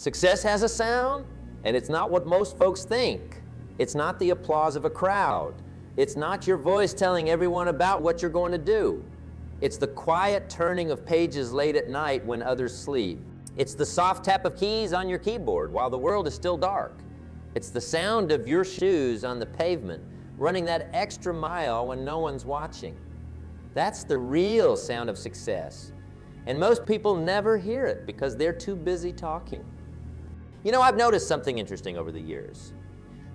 Success has a sound, and it's not what most folks think. It's not the applause of a crowd. It's not your voice telling everyone about what you're going to do. It's the quiet turning of pages late at night when others sleep. It's the soft tap of keys on your keyboard while the world is still dark. It's the sound of your shoes on the pavement, running that extra mile when no one's watching. That's the real sound of success. And most people never hear it because they're too busy talking. You know, I've noticed something interesting over the years.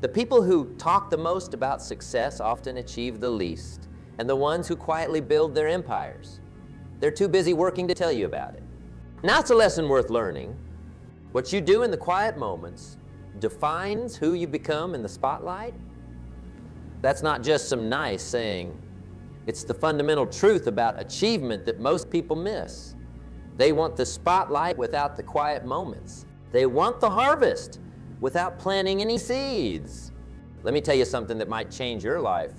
The people who talk the most about success often achieve the least, and the ones who quietly build their empires. They're too busy working to tell you about it. Now it's a lesson worth learning. What you do in the quiet moments defines who you become in the spotlight. That's not just some nice saying. It's the fundamental truth about achievement that most people miss. They want the spotlight without the quiet moments. They want the harvest without planting any seeds. Let me tell you something that might change your life.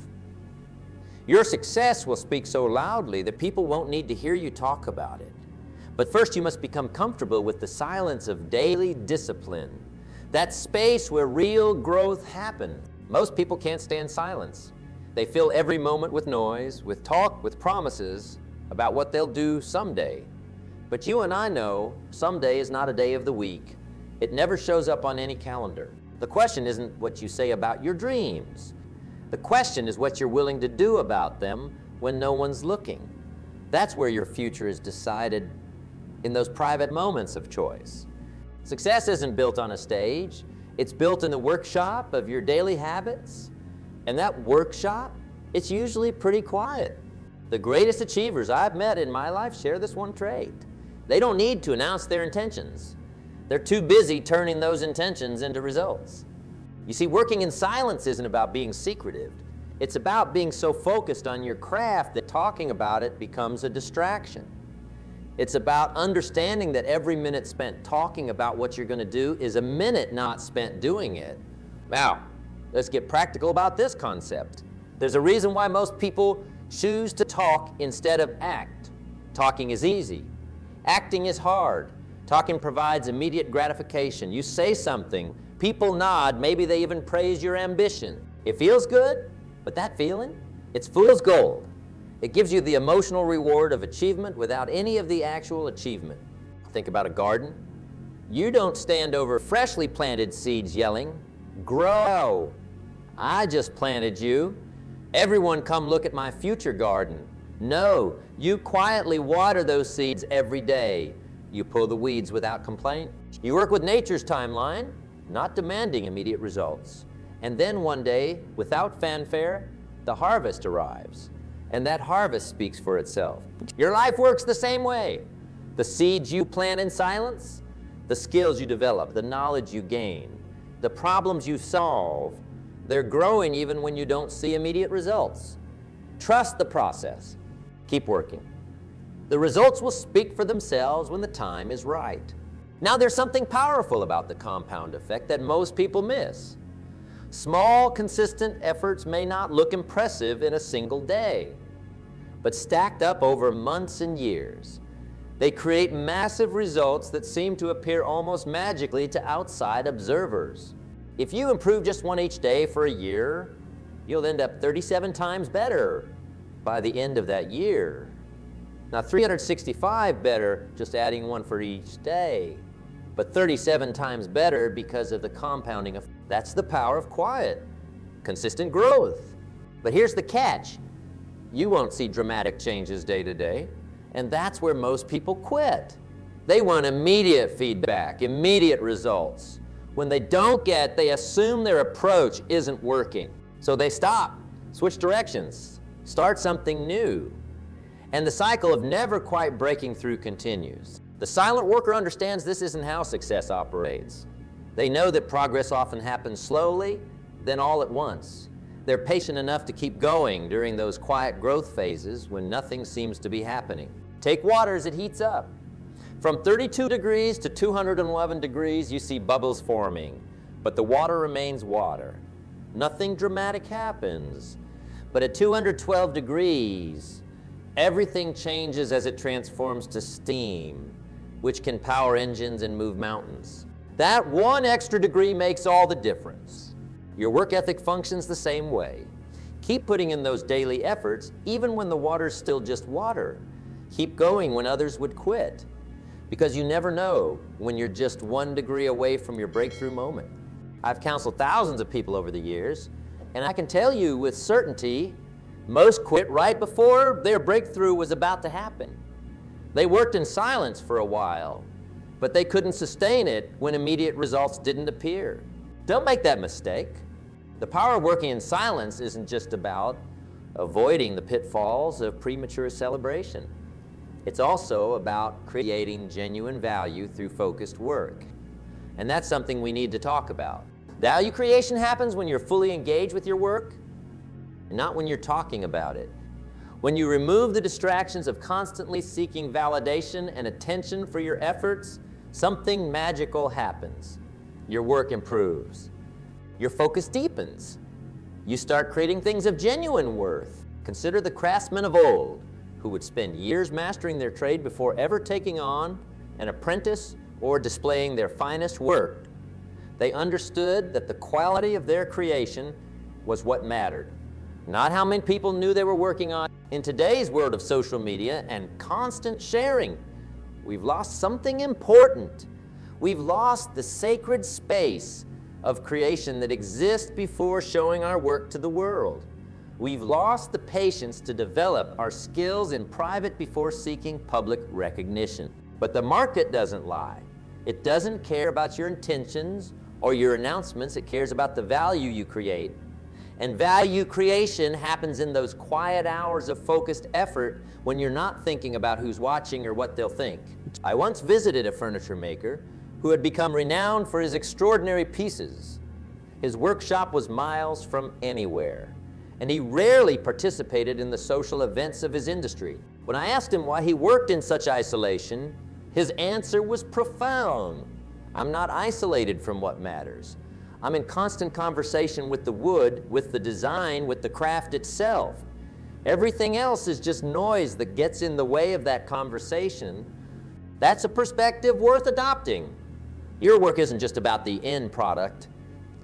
Your success will speak so loudly that people won't need to hear you talk about it. But first you must become comfortable with the silence of daily discipline, that space where real growth happens. Most people can't stand silence. They fill every moment with noise, with talk, with promises about what they'll do someday. But you and I know someday is not a day of the week. It never shows up on any calendar. The question isn't what you say about your dreams. The question is what you're willing to do about them when no one's looking. That's where your future is decided, in those private moments of choice. Success isn't built on a stage. It's built in the workshop of your daily habits. And that workshop, it's usually pretty quiet. The greatest achievers I've met in my life share this one trait. They don't need to announce their intentions. They're too busy turning those intentions into results. You see, working in silence isn't about being secretive. It's about being so focused on your craft that talking about it becomes a distraction. It's about understanding that every minute spent talking about what you're going to do is a minute not spent doing it. Now, let's get practical about this concept. There's a reason why most people choose to talk instead of act. Talking is easy. Acting is hard. Talking provides immediate gratification. You say something, people nod, maybe they even praise your ambition. It feels good, but that feeling, it's fool's gold. It gives you the emotional reward of achievement without any of the actual achievement. Think about a garden. You don't stand over freshly planted seeds yelling, "Grow! I just planted you. Everyone come look at my future garden." No, you quietly water those seeds every day. You pull the weeds without complaint. You work with nature's timeline, not demanding immediate results. And then one day, without fanfare, the harvest arrives. And that harvest speaks for itself. Your life works the same way. The seeds you plant in silence, the skills you develop, the knowledge you gain, the problems you solve, they're growing even when you don't see immediate results. Trust the process. Keep working. The results will speak for themselves when the time is right. Now, there's something powerful about the compound effect that most people miss. Small, consistent efforts may not look impressive in a single day, but stacked up over months and years, they create massive results that seem to appear almost magically to outside observers. If you improve just one each day for a year, you'll end up 37 times better by the end of that year. Now, 365 better just adding one for each day, but 37 times better because of the compounding effect. That's the power of quiet, consistent growth. But here's the catch. You won't see dramatic changes day to day, and that's where most people quit. They want immediate feedback, immediate results. When they don't get, they assume their approach isn't working. So they stop, switch directions, start something new. And the cycle of never quite breaking through continues. The silent worker understands this isn't how success operates. They know that progress often happens slowly, then all at once. They're patient enough to keep going during those quiet growth phases when nothing seems to be happening. Take water as it heats up. From 32 degrees to 211 degrees, you see bubbles forming, but the water remains water. Nothing dramatic happens. But at 212 degrees, everything changes as it transforms to steam, which can power engines and move mountains. That one extra degree makes all the difference. Your work ethic functions the same way. Keep putting in those daily efforts even when the water's still just water. Keep going when others would quit, because you never know when you're just 1 degree away from your breakthrough moment. I've counseled thousands of people over the years, and I can tell you with certainty, most quit right before their breakthrough was about to happen. They worked in silence for a while, but they couldn't sustain it when immediate results didn't appear. Don't make that mistake. The power of working in silence isn't just about avoiding the pitfalls of premature celebration. It's also about creating genuine value through focused work. And that's something we need to talk about. Value creation happens when you're fully engaged with your work, and not when you're talking about it. When you remove the distractions of constantly seeking validation and attention for your efforts, something magical happens. Your work improves. Your focus deepens. You start creating things of genuine worth. Consider the craftsmen of old, who would spend years mastering their trade before ever taking on an apprentice or displaying their finest work. They understood that the quality of their creation was what mattered, not how many people knew they were working on. In today's world of social media and constant sharing, we've lost something important. We've lost the sacred space of creation that exists before showing our work to the world. We've lost the patience to develop our skills in private before seeking public recognition. But the market doesn't lie. It doesn't care about your intentions or your announcements. It cares about the value you create. And value creation happens in those quiet hours of focused effort when you're not thinking about who's watching or what they'll think. I once visited a furniture maker who had become renowned for his extraordinary pieces. His workshop was miles from anywhere, and he rarely participated in the social events of his industry. When I asked him why he worked in such isolation, his answer was profound. I'm not isolated from what matters. I'm in constant conversation with the wood, with the design, with the craft itself. Everything else is just noise that gets in the way of that conversation. That's a perspective worth adopting. Your work isn't just about the end product.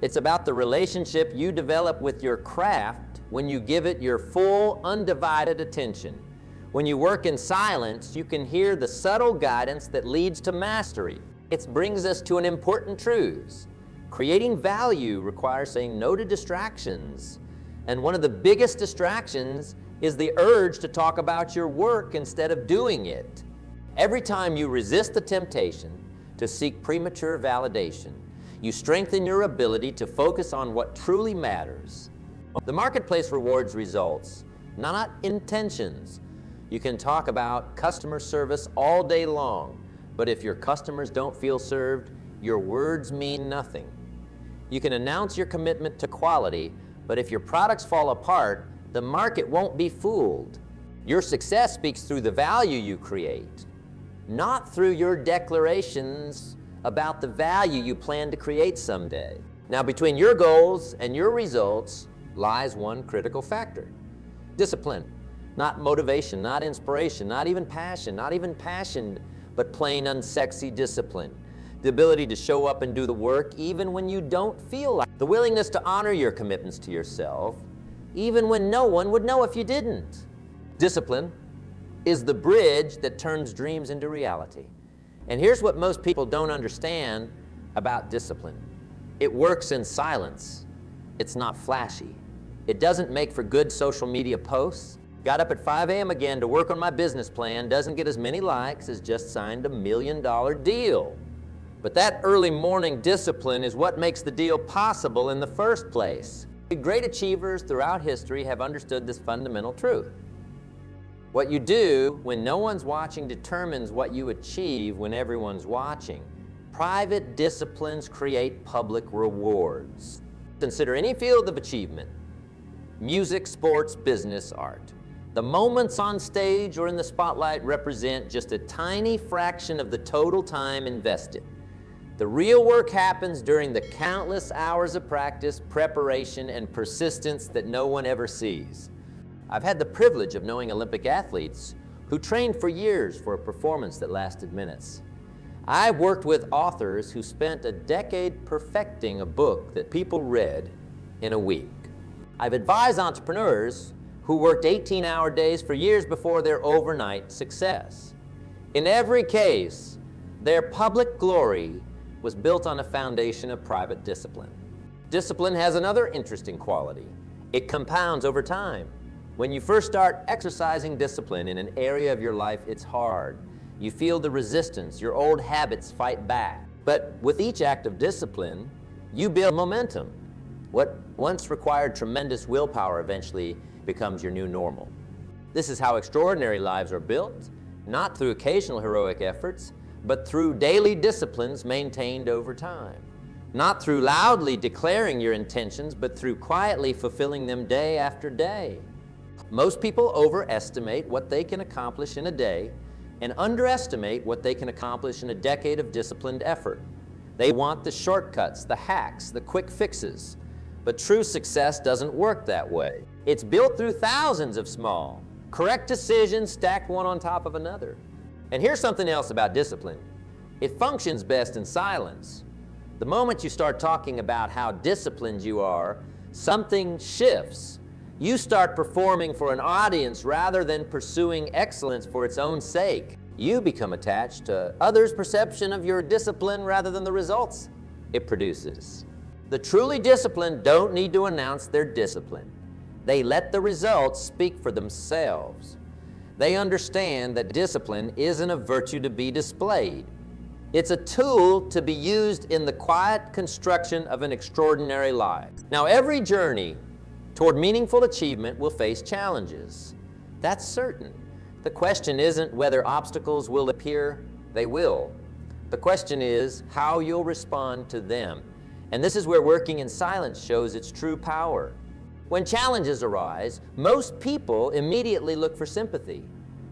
It's about the relationship you develop with your craft when you give it your full, undivided attention. When you work in silence, you can hear the subtle guidance that leads to mastery. It brings us to an important truth. Creating value requires saying no to distractions. And one of the biggest distractions is the urge to talk about your work instead of doing it. Every time you resist the temptation to seek premature validation, you strengthen your ability to focus on what truly matters. The marketplace rewards results, not intentions. You can talk about customer service all day long, but if your customers don't feel served, your words mean nothing. You can announce your commitment to quality, but if your products fall apart, the market won't be fooled. Your success speaks through the value you create, not through your declarations about the value you plan to create someday. Now, between your goals and your results lies one critical factor: discipline. Not motivation, not inspiration, not even passion, but plain unsexy discipline. The ability to show up and do the work even when you don't feel like it. The willingness to honor your commitments to yourself, even when no one would know if you didn't. Discipline is the bridge that turns dreams into reality. And here's what most people don't understand about discipline. It works in silence. It's not flashy. It doesn't make for good social media posts. Got up at 5 a.m. again to work on my business plan, doesn't get as many likes as just signed $1 million deal. But that early morning discipline is what makes the deal possible in the first place. Great achievers throughout history have understood this fundamental truth. What you do when no one's watching determines what you achieve when everyone's watching. Private disciplines create public rewards. Consider any field of achievement: music, sports, business, art. The moments on stage or in the spotlight represent just a tiny fraction of the total time invested. The real work happens during the countless hours of practice, preparation, and persistence that no one ever sees. I've had the privilege of knowing Olympic athletes who trained for years for a performance that lasted minutes. I've worked with authors who spent a decade perfecting a book that people read in a week. I've advised entrepreneurs who worked 18-hour days for years before their overnight success. In every case, their public glory was built on a foundation of private discipline. Discipline has another interesting quality. It compounds over time. When you first start exercising discipline in an area of your life, it's hard. You feel the resistance, your old habits fight back. But with each act of discipline, you build momentum. What once required tremendous willpower eventually becomes your new normal. This is how extraordinary lives are built, not through occasional heroic efforts, but through daily disciplines maintained over time. Not through loudly declaring your intentions, but through quietly fulfilling them day after day. Most people overestimate what they can accomplish in a day and underestimate what they can accomplish in a decade of disciplined effort. They want the shortcuts, the hacks, the quick fixes. But true success doesn't work that way. It's built through thousands of small, correct decisions stacked one on top of another. And here's something else about discipline. It functions best in silence. The moment you start talking about how disciplined you are, something shifts. You start performing for an audience rather than pursuing excellence for its own sake. You become attached to others' perception of your discipline rather than the results it produces. The truly disciplined don't need to announce their discipline. They let the results speak for themselves. They understand that discipline isn't a virtue to be displayed. It's a tool to be used in the quiet construction of an extraordinary life. Now, every journey toward meaningful achievement will face challenges. That's certain. The question isn't whether obstacles will appear, they will. The question is how you'll respond to them. And this is where working in silence shows its true power. When challenges arise, most people immediately look for sympathy.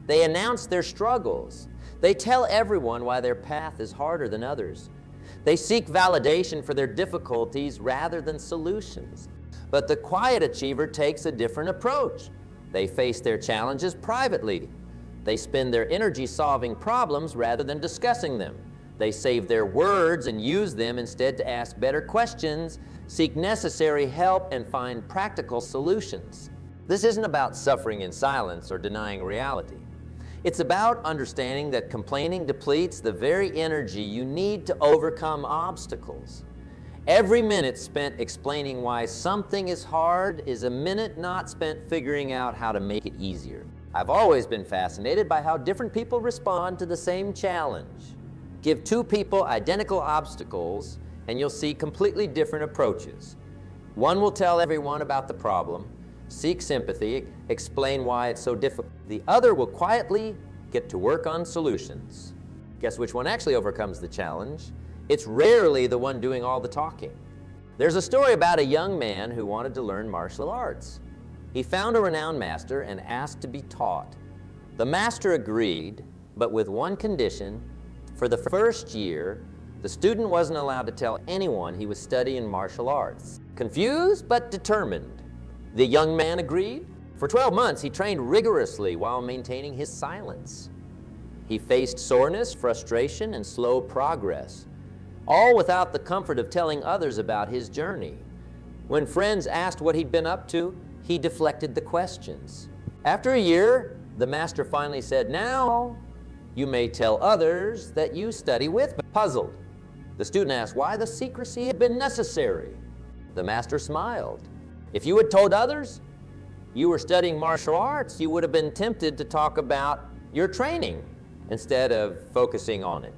They announce their struggles. They tell everyone why their path is harder than others. They seek validation for their difficulties rather than solutions. But the quiet achiever takes a different approach. They face their challenges privately. They spend their energy solving problems rather than discussing them. They save their words and use them instead to ask better questions, seek necessary help, and find practical solutions. This isn't about suffering in silence or denying reality. It's about understanding that complaining depletes the very energy you need to overcome obstacles. Every minute spent explaining why something is hard is a minute not spent figuring out how to make it easier. I've always been fascinated by how different people respond to the same challenge. Give two people identical obstacles and you'll see completely different approaches. One will tell everyone about the problem, seek sympathy, explain why it's so difficult. The other will quietly get to work on solutions. Guess which one actually overcomes the challenge? It's rarely the one doing all the talking. There's a story about a young man who wanted to learn martial arts. He found a renowned master and asked to be taught. The master agreed, but with one condition. For the first year, the student wasn't allowed to tell anyone he was studying martial arts. Confused but determined, the young man agreed. For 12 months, he trained rigorously while maintaining his silence. He faced soreness, frustration, and slow progress, all without the comfort of telling others about his journey. When friends asked what he'd been up to, he deflected the questions. After a year, the master finally said, "Now, you may tell others that you study with me." Puzzled, the student asked why the secrecy had been necessary. The master smiled. If you had told others you were studying martial arts, you would have been tempted to talk about your training instead of focusing on it.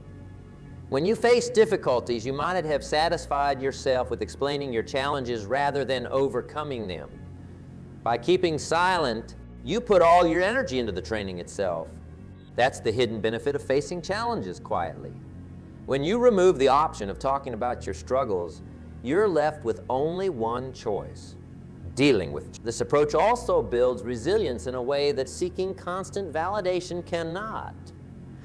When you face difficulties, you might have satisfied yourself with explaining your challenges rather than overcoming them. By keeping silent, you put all your energy into the training itself. That's the hidden benefit of facing challenges quietly. When you remove the option of talking about your struggles, you're left with only one choice: dealing with it. This approach also builds resilience in a way that seeking constant validation cannot.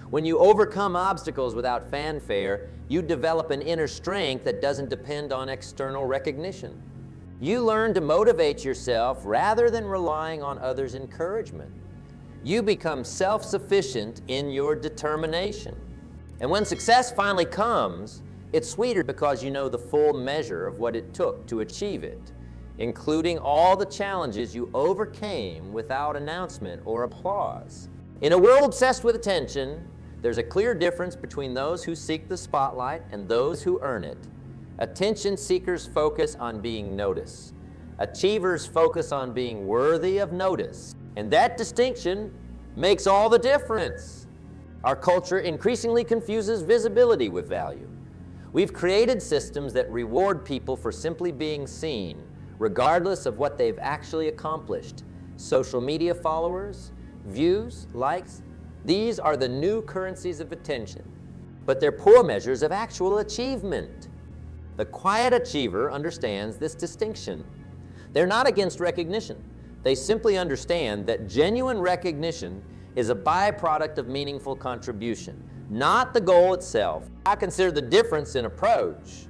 When you overcome obstacles without fanfare, you develop an inner strength that doesn't depend on external recognition. You learn to motivate yourself rather than relying on others' encouragement. You become self-sufficient in your determination. And when success finally comes, it's sweeter because you know the full measure of what it took to achieve it, including all the challenges you overcame without announcement or applause. In a world obsessed with attention, there's a clear difference between those who seek the spotlight and those who earn it. Attention seekers focus on being noticed. Achievers focus on being worthy of notice. And that distinction makes all the difference. Our culture increasingly confuses visibility with value. We've created systems that reward people for simply being seen, regardless of what they've actually accomplished. Social media followers, views, likes, these are the new currencies of attention, but they're poor measures of actual achievement. The quiet achiever understands this distinction. They're not against recognition. They simply understand that genuine recognition is a byproduct of meaningful contribution, not the goal itself. I consider the difference in approach.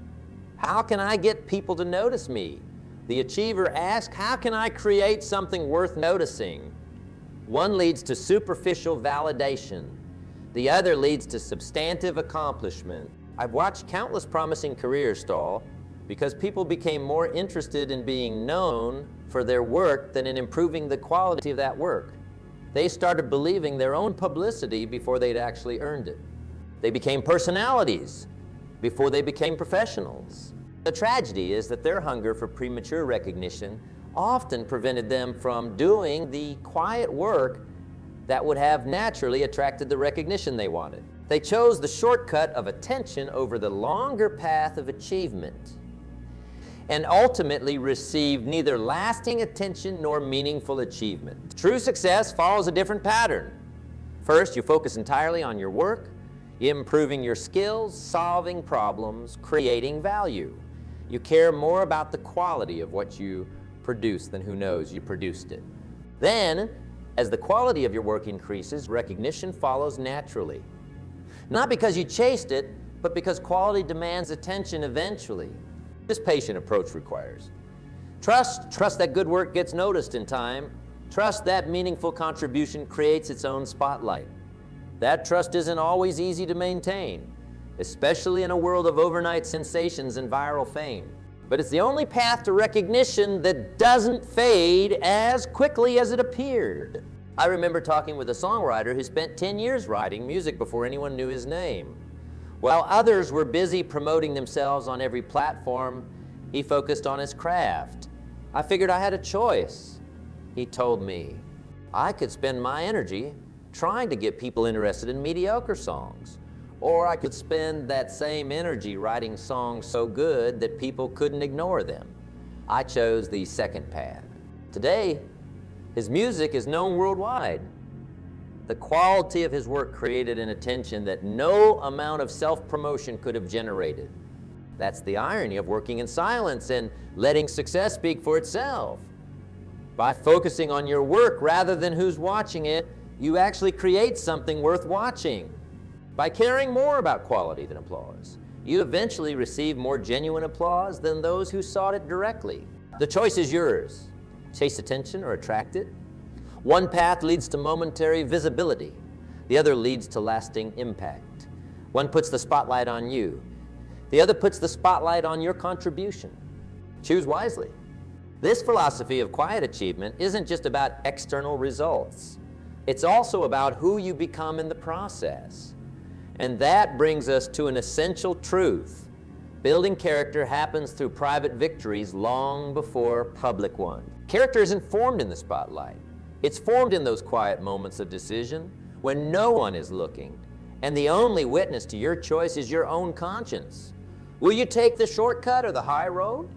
How can I get people to notice me? The achiever asks, how can I create something worth noticing? One leads to superficial validation. The other leads to substantive accomplishment. I've watched countless promising careers stall because people became more interested in being known for their work than in improving the quality of that work. They started believing their own publicity before they'd actually earned it. They became personalities before they became professionals. The tragedy is that their hunger for premature recognition often prevented them from doing the quiet work that would have naturally attracted the recognition they wanted. They chose the shortcut of attention over the longer path of achievement, and ultimately received neither lasting attention nor meaningful achievement. True success follows a different pattern. First, you focus entirely on your work, improving your skills, solving problems, creating value. You care more about the quality of what you produce than who knows you produced it. Then, as the quality of your work increases, recognition follows naturally. Not because you chased it, but because quality demands attention eventually. This patient approach requires trust that good work gets noticed in time. Trust that meaningful contribution creates its own spotlight. That trust isn't always easy to maintain, especially in a world of overnight sensations and viral fame. But it's the only path to recognition that doesn't fade as quickly as it appeared. I remember talking with a songwriter who spent 10 years writing music before anyone knew his name. While others were busy promoting themselves on every platform, he focused on his craft. I figured I had a choice. He told me, I could spend my energy trying to get people interested in mediocre songs, or I could spend that same energy writing songs so good that people couldn't ignore them. I chose the second path. Today, his music is known worldwide. The quality of his work created an attention that no amount of self-promotion could have generated. That's the irony of working in silence and letting success speak for itself. By focusing on your work rather than who's watching it, you actually create something worth watching. By caring more about quality than applause, you eventually receive more genuine applause than those who sought it directly. The choice is yours. Chase attention or attract it. One path leads to momentary visibility. The other leads to lasting impact. One puts the spotlight on you. The other puts the spotlight on your contribution. Choose wisely. This philosophy of quiet achievement isn't just about external results. It's also about who you become in the process. And that brings us to an essential truth. Building character happens through private victories long before public ones. Character isn't formed in the spotlight. It's formed in those quiet moments of decision when no one is looking, and the only witness to your choice is your own conscience. Will you take the shortcut or the high road?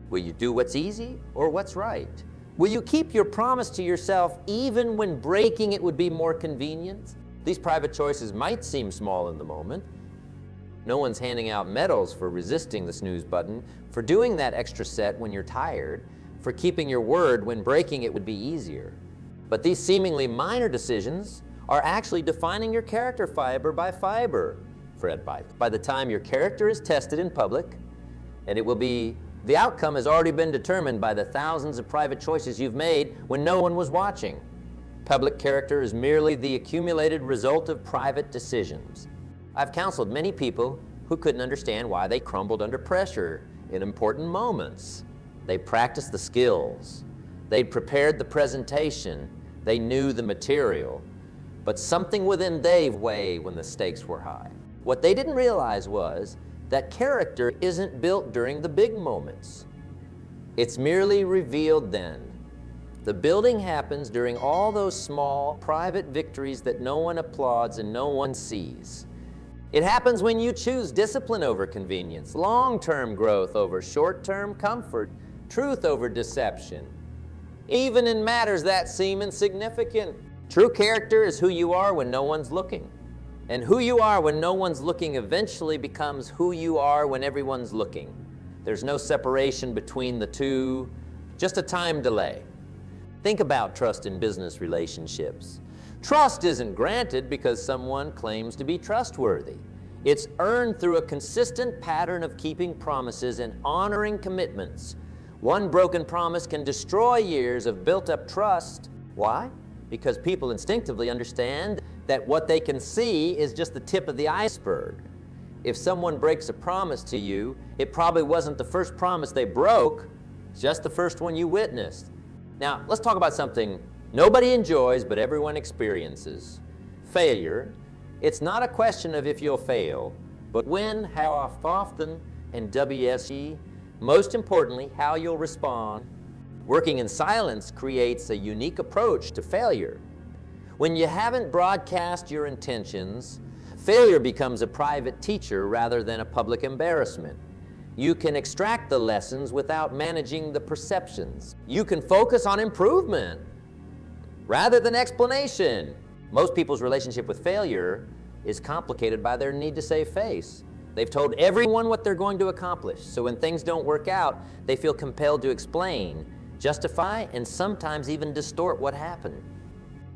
Will you do what's easy or what's right? Will you keep your promise to yourself even when breaking it would be more convenient? These private choices might seem small in the moment. No one's handing out medals for resisting the snooze button, for doing that extra set when you're tired, for keeping your word when breaking it would be easier. But these seemingly minor decisions are actually defining your character fiber by fiber. Fred Bible. By the time your character is tested in public, and the outcome has already been determined by the thousands of private choices you've made when no one was watching. Public character is merely the accumulated result of private decisions. I've counseled many people who couldn't understand why they crumbled under pressure in important moments. They practiced the skills. They'd prepared the presentation. They knew the material. But something within gave way when the stakes were high. What they didn't realize was that character isn't built during the big moments. It's merely revealed then. The building happens during all those small, private victories that no one applauds and no one sees. It happens when you choose discipline over convenience, long-term growth over short-term comfort, truth over deception, even in matters that seem insignificant. True character is who you are when no one's looking. And who you are when no one's looking eventually becomes who you are when everyone's looking. There's no separation between the two, just a time delay. Think about trust in business relationships. Trust isn't granted because someone claims to be trustworthy. It's earned through a consistent pattern of keeping promises and honoring commitments. One broken promise can destroy years of built-up trust. Why? Because people instinctively understand that what they can see is just the tip of the iceberg. If someone breaks a promise to you, it probably wasn't the first promise they broke, it's just the first one you witnessed. Now, let's talk about something nobody enjoys but everyone experiences. Failure. It's not a question of if you'll fail, but when, how often, and WSE, most importantly, how you'll respond. Working in silence creates a unique approach to failure. When you haven't broadcast your intentions, failure becomes a private teacher rather than a public embarrassment. You can extract the lessons without managing the perceptions. You can focus on improvement rather than explanation. Most people's relationship with failure is complicated by their need to save face. They've told everyone what they're going to accomplish, so when things don't work out, they feel compelled to explain, justify, and sometimes even distort what happened.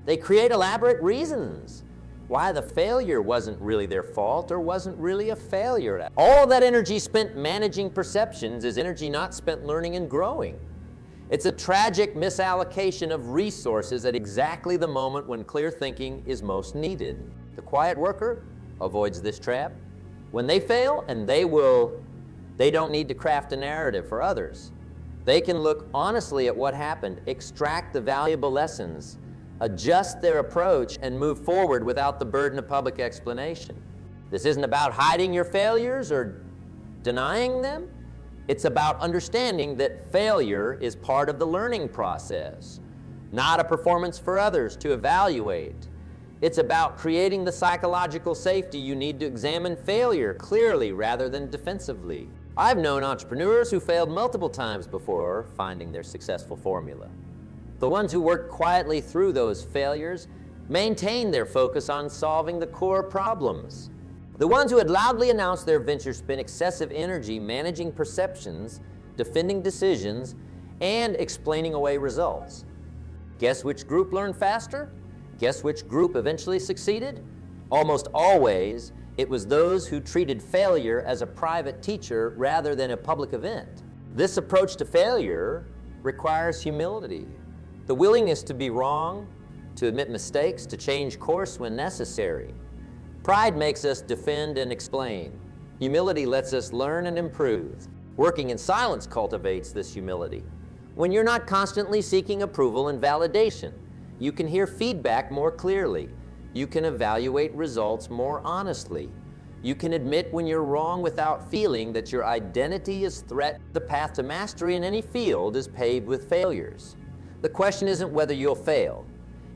They create elaborate reasons why the failure wasn't really their fault or wasn't really a failure. All that energy spent managing perceptions is energy not spent learning and growing. It's a tragic misallocation of resources at exactly the moment when clear thinking is most needed. The quiet worker avoids this trap. When they fail, and they don't need to craft a narrative for others. They can look honestly at what happened, extract the valuable lessons, adjust their approach, and move forward without the burden of public explanation. This isn't about hiding your failures or denying them. It's about understanding that failure is part of the learning process, not a performance for others to evaluate. It's about creating the psychological safety you need to examine failure clearly rather than defensively. I've known entrepreneurs who failed multiple times before finding their successful formula. The ones who worked quietly through those failures maintained their focus on solving the core problems. The ones who had loudly announced their venture spent excessive energy managing perceptions, defending decisions, and explaining away results. Guess which group learned faster? Guess which group eventually succeeded? Almost always, it was those who treated failure as a private teacher rather than a public event. This approach to failure requires humility, the willingness to be wrong, to admit mistakes, to change course when necessary. Pride makes us defend and explain. Humility lets us learn and improve. Working in silence cultivates this humility. When you're not constantly seeking approval and validation, you can hear feedback more clearly. You can evaluate results more honestly. You can admit when you're wrong without feeling that your identity is threatened. The path to mastery in any field is paved with failures. The question isn't whether you'll fail.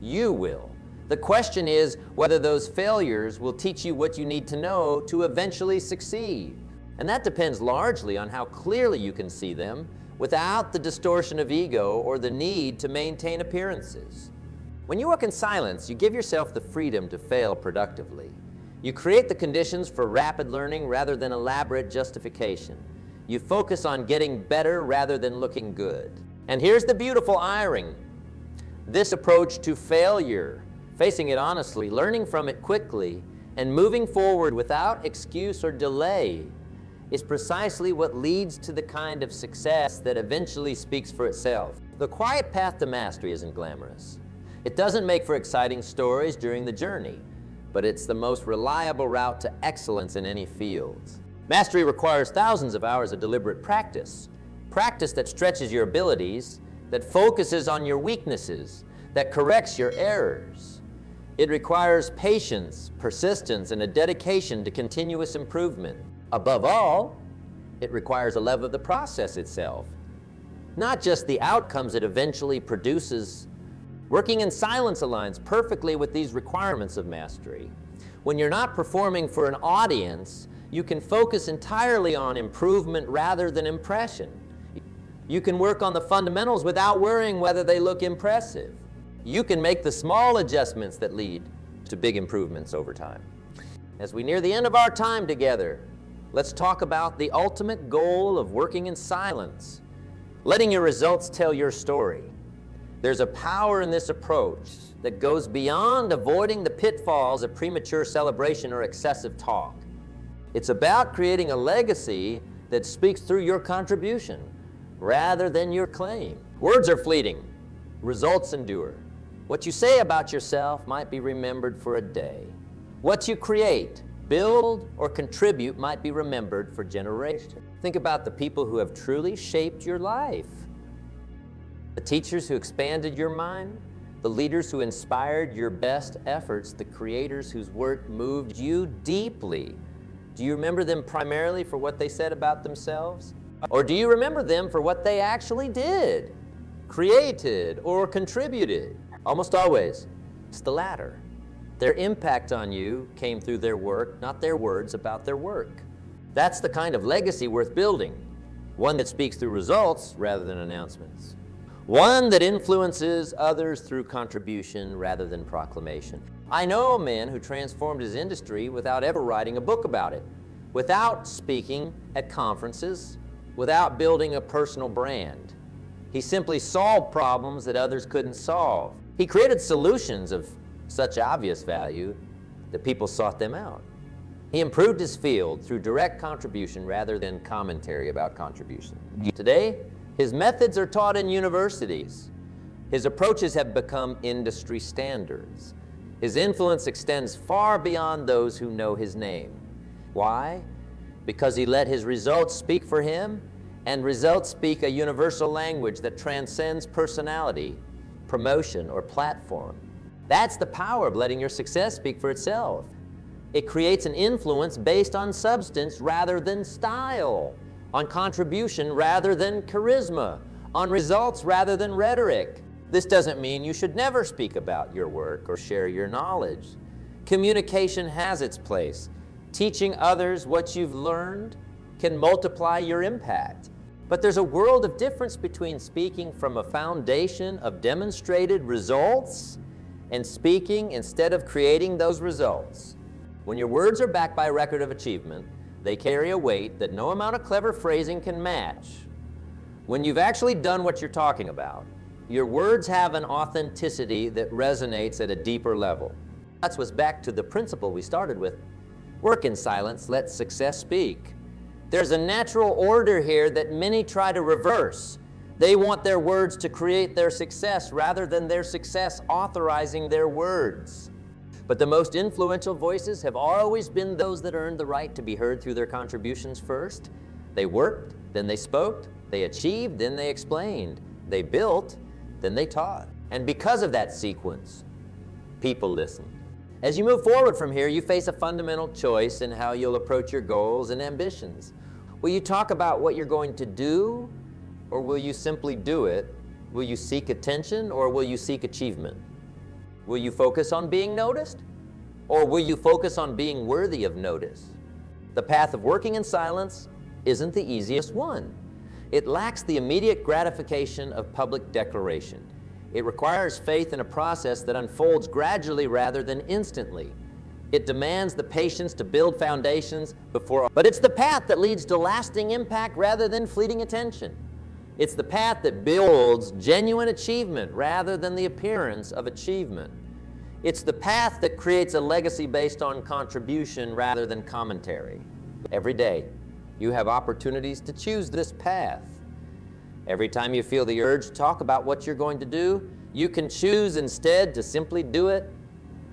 You will. The question is whether those failures will teach you what you need to know to eventually succeed. And that depends largely on how clearly you can see them without the distortion of ego or the need to maintain appearances. When you work in silence, you give yourself the freedom to fail productively. You create the conditions for rapid learning rather than elaborate justification. You focus on getting better rather than looking good. And here's the beautiful irony. This approach to failure, facing it honestly, learning from it quickly, and moving forward without excuse or delay, is precisely what leads to the kind of success that eventually speaks for itself. The quiet path to mastery isn't glamorous. It doesn't make for exciting stories during the journey, but it's the most reliable route to excellence in any field. Mastery requires thousands of hours of deliberate practice. Practice that stretches your abilities, that focuses on your weaknesses, that corrects your errors. It requires patience, persistence, and a dedication to continuous improvement. Above all, it requires a love of the process itself, not just the outcomes it eventually produces. Working in silence aligns perfectly with these requirements of mastery. When you're not performing for an audience, you can focus entirely on improvement rather than impression. You can work on the fundamentals without worrying whether they look impressive. You can make the small adjustments that lead to big improvements over time. As we near the end of our time together, let's talk about the ultimate goal of working in silence, letting your results tell your story. There's a power in this approach that goes beyond avoiding the pitfalls of premature celebration or excessive talk. It's about creating a legacy that speaks through your contribution rather than your claim. Words are fleeting, results endure. What you say about yourself might be remembered for a day. What you create, build, or contribute might be remembered for generations. Think about the people who have truly shaped your life. The teachers who expanded your mind, the leaders who inspired your best efforts, the creators whose work moved you deeply. Do you remember them primarily for what they said about themselves? Or do you remember them for what they actually did, created, or contributed? Almost always, it's the latter. Their impact on you came through their work, not their words about their work. That's the kind of legacy worth building, one that speaks through results rather than announcements. One that influences others through contribution rather than proclamation. I know a man who transformed his industry without ever writing a book about it, without speaking at conferences, without building a personal brand. He simply solved problems that others couldn't solve. He created solutions of such obvious value that people sought them out. He improved his field through direct contribution rather than commentary about contribution. Today, his methods are taught in universities. His approaches have become industry standards. His influence extends far beyond those who know his name. Why? Because he let his results speak for him, and results speak a universal language that transcends personality, promotion, or platform. That's the power of letting your success speak for itself. It creates an influence based on substance rather than style, on contribution rather than charisma, on results rather than rhetoric. This doesn't mean you should never speak about your work or share your knowledge. Communication has its place. Teaching others what you've learned can multiply your impact. But there's a world of difference between speaking from a foundation of demonstrated results and speaking instead of creating those results. When your words are backed by a record of achievement, they carry a weight that no amount of clever phrasing can match. When you've actually done what you're talking about, your words have an authenticity that resonates at a deeper level. That's what's back to the principle we started with. Work in silence, let success speak. There's a natural order here that many try to reverse. They want their words to create their success rather than their success authorizing their words. But the most influential voices have always been those that earned the right to be heard through their contributions first. They worked, then they spoke. They achieved, then they explained. They built, then they taught. And because of that sequence, people listened. As you move forward from here, you face a fundamental choice in how you'll approach your goals and ambitions. Will you talk about what you're going to do, or will you simply do it? Will you seek attention, or will you seek achievement? Will you focus on being noticed, or will you focus on being worthy of notice? The path of working in silence isn't the easiest one. It lacks the immediate gratification of public declaration. It requires faith in a process that unfolds gradually rather than instantly. It demands the patience to build foundations but it's the path that leads to lasting impact rather than fleeting attention. It's the path that builds genuine achievement rather than the appearance of achievement. It's the path that creates a legacy based on contribution rather than commentary. Every day, you have opportunities to choose this path. Every time you feel the urge to talk about what you're going to do, you can choose instead to simply do it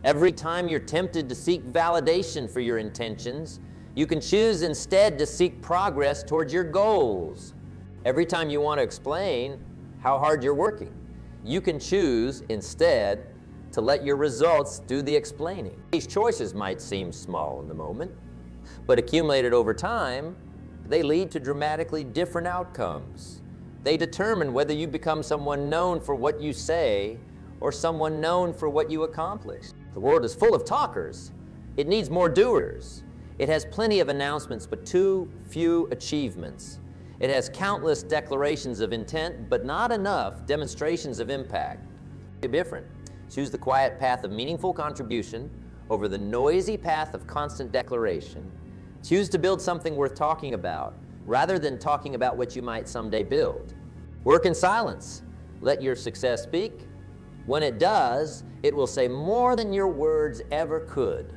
Every time you're tempted to seek validation for your intentions, you can choose instead to seek progress towards your goals. Every time you want to explain how hard you're working, you can choose instead to let your results do the explaining. These choices might seem small in the moment, but accumulated over time, they lead to dramatically different outcomes. They determine whether you become someone known for what you say or someone known for what you accomplish. The world is full of talkers. It needs more doers. It has plenty of announcements, but too few achievements. It has countless declarations of intent, but not enough demonstrations of impact. Be different. Choose the quiet path of meaningful contribution over the noisy path of constant declaration. Choose to build something worth talking about, rather than talking about what you might someday build. Work in silence. Let your success speak. When it does, it will say more than your words ever could.